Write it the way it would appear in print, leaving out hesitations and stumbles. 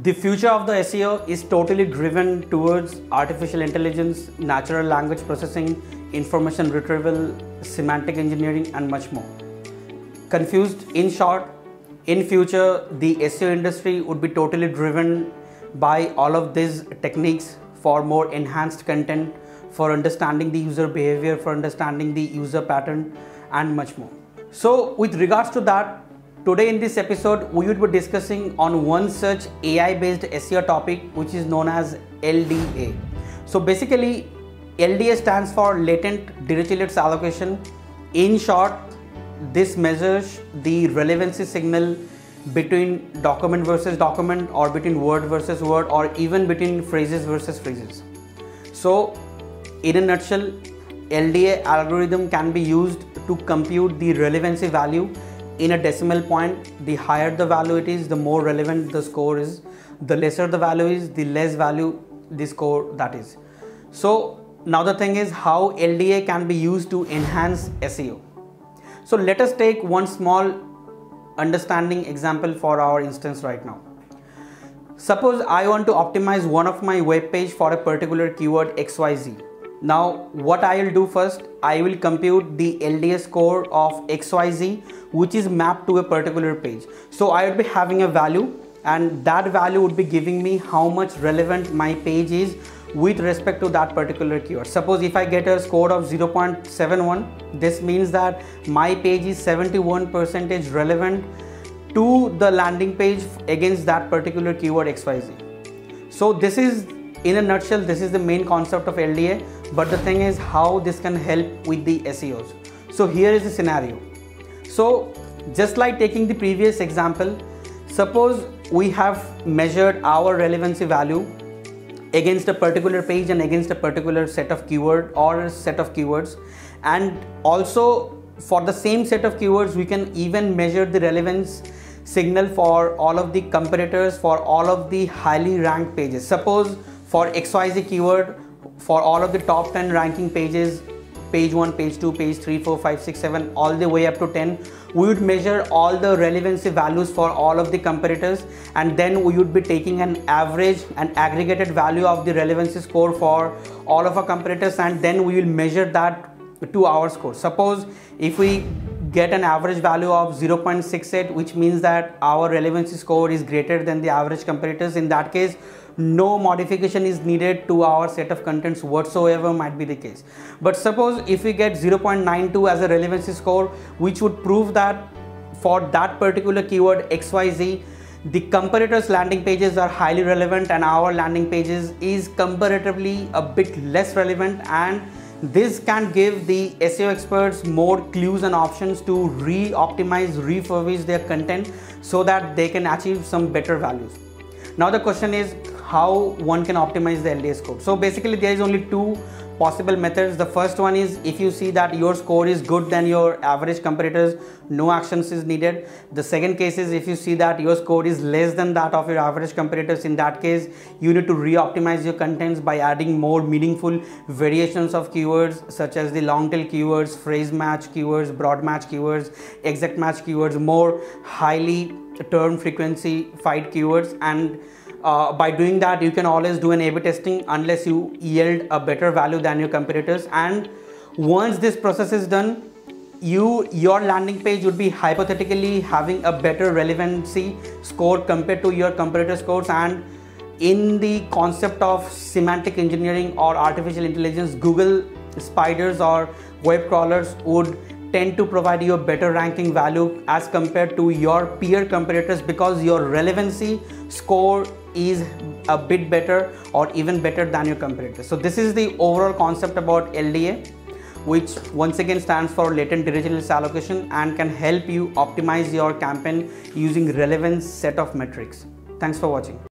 The future of the SEO is totally driven towards artificial intelligence, natural language processing, information retrieval, semantic engineering, and much more. Confused? In short, in future, the SEO industry would be totally driven by all of these techniques for more enhanced content, for understanding the user behavior, for understanding the user pattern, and much more. So with regards to that, today in this episode, we would be discussing on one such AI-based SEO topic, which is known as LDA. So basically, LDA stands for Latent Dirichlet Allocation. In short, this measures the relevancy signal between document versus document, or between word versus word, or even between phrases versus phrases. So in a nutshell, LDA algorithm can be used to compute the relevancy value in a decimal point. The higher the value it is, the more relevant the score is. The lesser the value is, the less value the score that is. So now the thing is how LDA can be used to enhance SEO. So let us take one small understanding example for our instance right now. Suppose I want to optimize one of my web page for a particular keyword XYZ. Now what I will do first, I will compute the LDA score of XYZ, which is mapped to a particular page. So I will be having a value, and that value would be giving me how much relevant my page is with respect to that particular keyword. Suppose if I get a score of 0.71, this means that my page is 71% relevant to the landing page against that particular keyword XYZ. So this is, in a nutshell, this is the main concept of LDA. But the thing is how this can help with the SEOs. So here is the scenario. So just like taking the previous example, suppose we have measured our relevancy value against a particular page and against a particular set of keyword or a set of keywords, and also for the same set of keywords we can even measure the relevance signal for all of the competitors, for all of the highly ranked pages. Suppose for XYZ keyword, for all of the top 10 ranking pages, page 1, page 2, page 3, 4, 5, 6, 7, all the way up to 10, we would measure all the relevancy values for all of the competitors, and then we would be taking an average and aggregated value of the relevancy score for all of our competitors, and then we will measure that to our score. Suppose if we get an average value of 0.68, which means that our relevancy score is greater than the average competitors. In that case, no modification is needed to our set of contents whatsoever might be the case. But suppose if we get 0.92 as a relevancy score, which would prove that for that particular keyword XYZ, the competitors' landing pages are highly relevant and our landing pages is comparatively a bit less relevant, and this can give the SEO experts more clues and options to re-optimize, refurbish their content so that they can achieve some better values. Now the question is how one can optimize the LDA score. So basically there is only two possible methods. The first one is if you see that your score is good than your average competitors, no actions is needed. The second case is if you see that your score is less than that of your average competitors. In that case, you need to re-optimize your contents by adding more meaningful variations of keywords such as the long tail keywords, phrase match keywords, broad match keywords, exact match keywords, more highly term frequency fight keywords, and by doing that you can always do an A/B testing unless you yield a better value than your competitors. And once this process is done, your landing page would be hypothetically having a better relevancy score compared to your competitor scores. And in the concept of semantic engineering or artificial intelligence, Google spiders or web crawlers would tend to provide you a better ranking value as compared to your peer competitors, because your relevancy score is a bit better or even better than your competitors. So this is the overall concept about LDA, which once again stands for Latent Dirichlet Allocation and can help you optimize your campaign using relevance set of metrics. Thanks for watching.